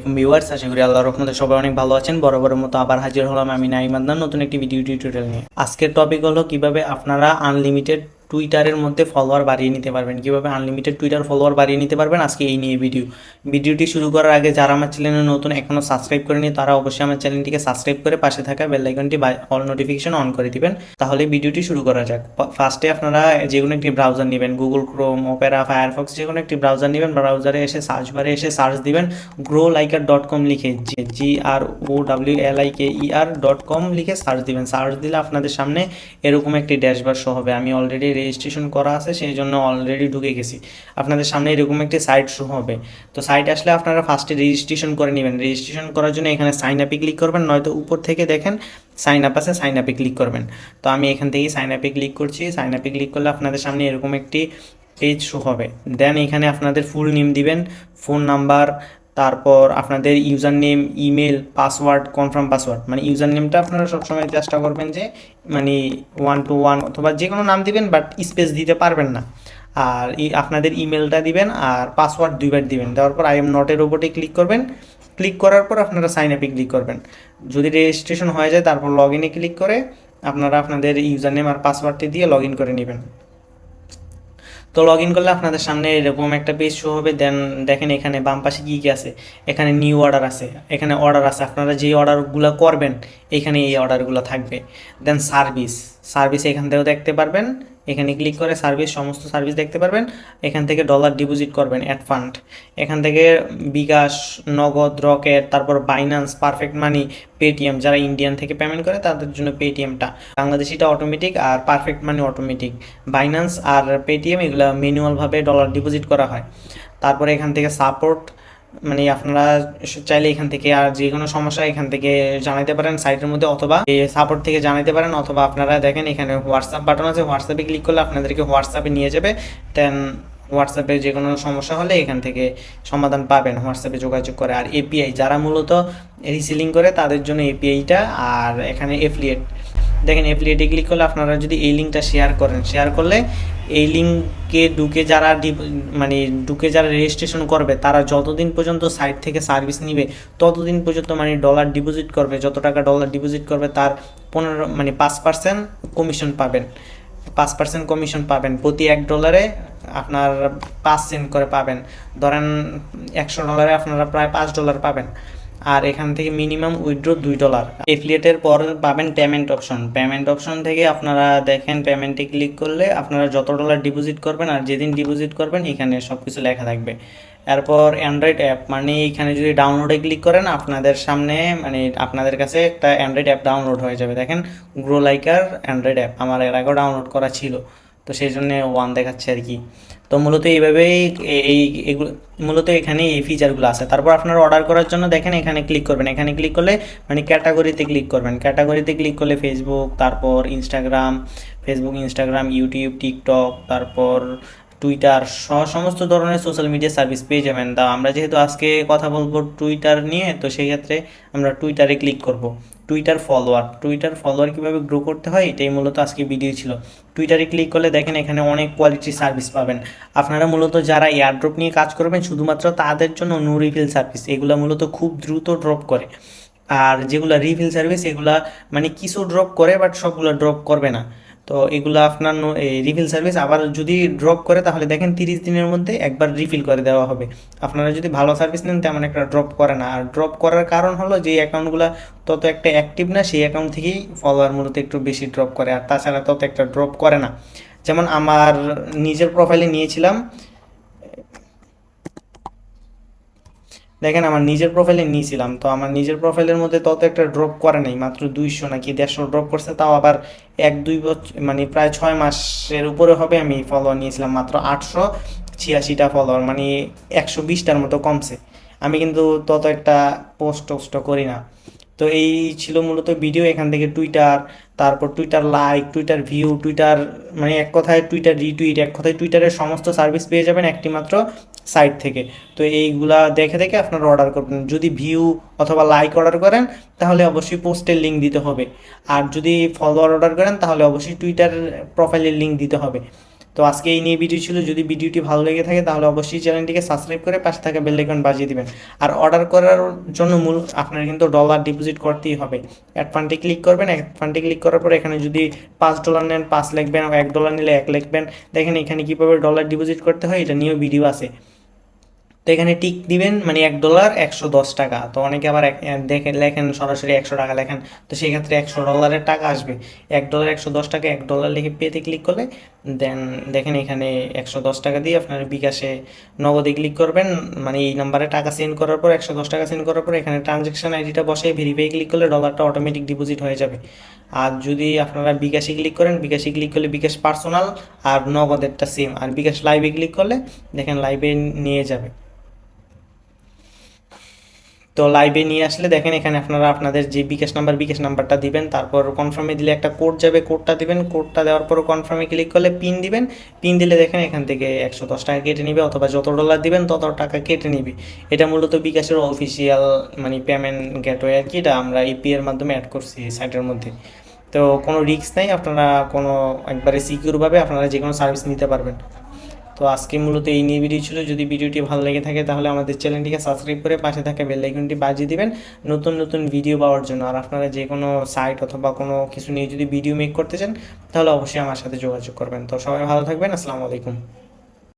আলাইকুম ভিউয়ার্স, আশা করি আল্লাহর রহমতে সবাই অনেক ভালো আছেন। বরাবরের মতো আবার হাজির হলাম আমি নাঈম আদনান নতুন একটি ভিডিও টিউটোরিয়াল নিয়ে। আজকের টপিক হলো কিভাবে আপনারা আনলিমিটেড টুইটারের মধ্যে ফলোয়ার বাড়িয়ে নিতে পারবেন, কিভাবে আনলিমিটেড টুইটার ফলোয়ার বাড়িয়ে নিতে পারবেন আজকে এই নিয়ে ভিডিওটি শুরু করার আগে যারা আমার চ্যানেলে নতুন এখনও সাবস্ক্রাইব করেনি তারা অবশ্যই আমার চ্যানেলটিকে সাবস্ক্রাইব করে পাশে থাকা বেল আইকনটি অল নোটিফিকেশন অন করে দিবেন। তাহলে ভিডিওটি শুরু করা যাক। ফার্স্টে আপনারা যে কোনো একটি ব্রাউজার নেবেন, গুগল ক্রোম, ওপেরা, ফায়ারফক্স, যে কোনো একটি ব্রাউজার নেবেন। ব্রাউজারে এসে সার্চ বারে এসে সার্চ দিবেন growliker.com লিখে, GROWLIKER.com লিখে সার্চ দিবেন। সার্চ দিলে আপনাদের সামনে এরকম একটি ড্যাশবোর্ড শো হবে। আমি অলরেডি রেজিস্ট্রেশন করা আছে সেই জন্য অলরেডি ঢুকে গেছি। আপনাদের সামনে এরকম একটি সাইট শো হবে। তো সাইট আসলে আপনারা ফার্স্টে রেজিস্ট্রেশন করে নেবেন। রেজিস্ট্রেশন করার জন্য এখানে সাইন আপে ক্লিক করবেন, নয়তো উপর থেকে দেখেন সাইন আপ আছে, সাইন আপে ক্লিক করবেন। তো আমি এখান থেকেই সাইন আপে ক্লিক করছি। সাইন আপে ক্লিক করলে আপনাদের সামনে এরকম একটি পেজ শো হবে। দেন এখানে আপনাদের ফুল নেম দিবেন, ফোন নাম্বার, তারপর আপনাদের user name, email, password, confirm password. মানে ইউজার নেমটা আপনারা সবসময় চেষ্টা করবেন যে মানে 121 অথবা যে কোনো নাম দিবেন, বাট স্পেস দিতে পারবেন না। আর আপনাদের ইমেলটা দিবেন আর পাসওয়ার্ড 2বার দিবেন। দেওয়ার পর আই এম নটের ওপরে ক্লিক করবেন। ক্লিক করার পর আপনারা সাইন আপে ক্লিক করবেন। যদি রেজিস্ট্রেশন হয়ে যায় তারপর লগ ইনে ক্লিক করে আপনারা আপনাদের ইউজার নেম আর পাসওয়ার্ডটি দিয়ে লগ ইন করে নেবেন। তো লগ ইন করলে আপনাদের সামনে এরকম একটা পেজ শো হবে। দেন দেখেন এখানে বাম পাশে কী কী আছে, এখানে নিউ অর্ডার আছে, এখানে অর্ডার আছে। আপনারা যে অর্ডারগুলো করবেন এখানে এই অর্ডারগুলো থাকবে। দেন সার্ভিস এখান থেকেও দেখতে পারবেন। এখানে ক্লিক করে সমস্ত সার্ভিস দেখতে পারবেন। এখান থেকে ডলার ডিপোজিট করবেন, অ্যাড ফান্ড। এখান থেকে বিকাশ, নগদ, রকেট, তারপর বাইন্যান্স, পারফেক্ট মানি, পেটিএম, যারা ইন্ডিয়ান থেকে পেমেন্ট করে তাদের জন্য পেটিএমটা, বাংলাদেশিটা অটোমেটিক আর পারফেক্ট মানি অটোমেটিক। বাইন্যান্স আর পেটিএম এগুলো ম্যানুয়ালভাবে ডলার ডিপোজিট করা হয়। তারপরে এখান থেকে সাপোর্ট, মানে আপনারা চাইলে এখান থেকে আর যে কোনো সমস্যা এখান থেকে জানাতে পারেন সাইটের মধ্যে, অথবা সাপোর্ট থেকে জানাতে পারেন, অথবা আপনারা দেখেন এখানে হোয়াটসঅ্যাপ বাটন আছে, হোয়াটসঅ্যাপে ক্লিক করলে আপনাদেরকে হোয়াটসঅ্যাপে নিয়ে যাবে। দেন হোয়াটসঅ্যাপে যে কোনো সমস্যা হলে এখান থেকে সমাধান পাবেন হোয়াটসঅ্যাপে যোগাযোগ করে। আর এপিআই যারা মূলত রিসেলিং করে তাদের জন্য এপিআইটা। আর এখানে এফিলিয়েট, দেখেন এফিলিয়েটে ক্লিক করলে আপনারা যদি এই লিঙ্কটা শেয়ার করেন, শেয়ার করলে এই লিঙ্কে ঢুকে যারা রেজিস্ট্রেশন করবে তারা যতদিন পর্যন্ত সাইট থেকে সার্ভিস নিবে ততদিন পর্যন্ত মানে ডলার ডিপোজিট করবে, যত টাকা ডলার ডিপোজিট করবে তার 5% কমিশন পাবেন। 5% কমিশন পাবেন প্রতি $1 আপনার 5 সেন্ট করে পাবেন। ধরেন $100 আপনারা প্রায় $5 পাবেন। আর এখান থেকে মিনিমাম উইথড্র $2। এফিলিয়েটের পর পাবেন পেমেন্ট অপশন থেকে আপনারা দেখেন পেমেন্টে ক্লিক করলে আপনারা যত ডলার ডিপোজিট করবেন আর যেদিন ডিপোজিট করবেন এখানে সব কিছু লেখা থাকবে। এরপর অ্যান্ড্রয়েড অ্যাপ, মানে এখানে যদি ডাউনলোডে ক্লিক করেন আপনাদের সামনে মানে আপনাদের কাছে একটা অ্যান্ড্রয়েড অ্যাপ ডাউনলোড হয়ে যাবে। দেখেন গ্রোলাইকার অ্যান্ড্রয়েড অ্যাপ আমার এর আগেও ডাউনলোড করা ছিল, তো সেই জন্য 1 দেখাচ্ছে আর কি। তো মূলত এইভাবেই এগুলো মূলত এখানে এই ফিচারগুলো আছে। তারপর আপনারা অর্ডার করার জন্য দেখেন এখানে ক্লিক করবেন। এখানে ক্লিক করলে মানে ক্যাটাগরিতে ক্লিক করবেন। ক্যাটাগরিতে ক্লিক করলে তারপর ইনস্টাগ্রাম, ইউটিউব, টিকটক, তারপর টুইটার সমস্ত ধরনের সোশ্যাল মিডিয়া সার্ভিস পেয়ে যাবেন। তা আমরা যেহেতু আজকে কথা বলবো টুইটার নিয়ে, তো সেই ক্ষেত্রে আমরা টুইটারে ক্লিক করব। টুইটার ফলোয়ার কীভাবে গ্রো করতে হয় এটাই মূলত আজকে ভিডিও ছিল। টুইটারে ক্লিক করলে দেখেন এখানে অনেক কোয়ালিটি সার্ভিস পাবেন। আপনারা মূলত যারা এয়ারড্রপ নিয়ে কাজ করবেন শুধুমাত্র তাদের জন্য নো রিফিল সার্ভিস, এগুলো মূলত খুব দ্রুত ড্রপ করে। আর যেগুলো রিফিল সার্ভিস এগুলা মানে কিছু ড্রপ করে বাট সবগুলো ড্রপ করবে না। তো এগুলো আপনার রিফিল সার্ভিস আবার যদি ড্রপ করে তাহলে দেখেন 30 দিনের মধ্যে একবার রিফিল করে দেওয়া হবে। আপনারা যদি ভালো সার্ভিস নেন তেমন একটা ড্রপ করে না। আর ড্রপ করার কারণ হলো যে অ্যাকাউন্টগুলো তত একটা অ্যাক্টিভ না, সেই অ্যাকাউন্ট থেকেই ফলোয়ার মূলত একটু বেশি ড্রপ করে, আর তাছাড়া তত একটা ড্রপ করে না। যেমন আমার নিজের প্রোফাইলে নিয়েছিলাম, দেখেন আমার নিজের প্রোফাইলে নিয়েছিলাম, তো আমার নিজের প্রোফাইলের মধ্যে তত একটা ড্রপ করে নাই, মাত্র 200 নাকি 150 ড্রপ করছে। তাও আবার 1-2 বছর মানে প্রায় 6 মাসের উপরে হবে আমি ফলোয়ার নিয়েছিলাম, মাত্র 886টা ফলোয়ার, মানে 120টার মতো কমছে। আমি কিন্তু তত একটা পোস্ট করি না। তো এই ছিল মূলত ভিডিও। এখান থেকে টুইটার, তারপর Twitter like, Twitter view, Twitter মানে এক কথায় টুইটার রিটুইট, এক কথায় টুইটারের সমস্ত সার্ভিস পেয়ে যাবেন একটি মাত্র সাইট থেকে। তো এইগুলা দেখে দেখে আপনারা অর্ডার করবেন। যদি ভিউ অথবা লাইক অর্ডার করেন তাহলে অবশ্যই পোস্টের লিঙ্ক দিতে হবে। আর যদি ফলোয়ার অর্ডার করেন তাহলে অবশ্যই টুইটার প্রোফাইলের লিঙ্ক দিতে হবে। তো তো আজকে এই নিয়ে ভিডিও ছিল। যদি ভিডিওটি ভালো লেগে থাকে তাহলে অবশ্যই চ্যানেলটিকে সাবস্ক্রাইব করে পাশে থাকা বেল আইকন বাজিয়ে দিবেন। আর অর্ডার করার জন্য মূল আপনার কিন্তু ডলার ডিপোজিট করতেই হবে। অ্যাড ফান্ডে ক্লিক করবেন, অ্যাড ফান্ডে ক্লিক করার পর এখানে যদি $5 নেন 5 লিখবেন, $1 নিলে 1 লিখবেন। দেখেন এখানে কীভাবে ডলার ডিপোজিট করতে হয় এটা নিয়েও ভিডিও আছে। তো এখানে টিক দিবেন, মানে $1 110 টাকা। তো অনেকে আবার দেখেন লেখেন সরাসরি 100 টাকা লেখেন, তো সেই ক্ষেত্রে $100 টাকা আসবে। $1 110 টাকা, $1 লিখে পেতে ক্লিক করলে দেন দেখেন এখানে 110 টাকা দিয়ে আপনার বিকাশে নগদে ক্লিক করবেন, মানে এই নাম্বারে টাকা সেন্ড করার পর 110 টাকা সেন্ড করার পর এখানে ট্রানজ্যাকশন আইডিটা বসাই ভেরিফাই ক্লিক করলে ডলারটা অটোমেটিক ডিপোজিট হয়ে যাবে। আর যদি আপনারা বিকাশে ক্লিক করেন, বিকাশে ক্লিক করলে বিকাশ পার্সোনাল আর নগদেরটা সেম। আর বিকাশ লাইভে ক্লিক করলে দেখেন লাইভে নিয়ে যাবে। তো লাইভে নিয়ে আসলে দেখেন এখানে আপনারা আপনাদের যে বিকাশ নাম্বারটা দিবেন, তারপর কনফার্মে দিলে একটা কোড যাবে, কোডটা দিবেন। কোডটা দেওয়ার পর কনফার্মে ক্লিক করলে পিন দিবেন। পিন দিলে দেখেন এখান থেকে 110 টাকা কেটে নিবে, অথবা যত ডলার দিবেন তত টাকা কেটে নিবে। এটা মূলত বিকাশের অফিসিয়াল মানে পেমেন্ট গেটওয়ে আর কি, এটা আমরা ইউপিআই এর মাধ্যমে অ্যাড করছি এই সাইটের মধ্যে। তো কোনো রিস্ক নাই, আপনারা কোনো একবারে সিকিউরভাবে আপনারা যে কোনো সার্ভিস নিতে পারবেন। তো আজকে মূলত এই নিয়ে ভিডিও ছিল। যদি ভিডিওটি ভালো লেগে থাকে তাহলে আমাদের চ্যানেলটিকে সাবস্ক্রাইব করে পাশে থাকা বেল আইকনটি বাজিয়ে দিবেন নতুন নতুন ভিডিও পাওয়ার জন্য। আর আপনারা যে কোনো সাইট অথবা কোনো কিছু নিয়ে যদি ভিডিও মেক করতে চান তাহলে অবশ্যই আমার সাথে যোগাযোগ করবেন। তো সবাই ভালো থাকবেন, আসসালামু আলাইকুম।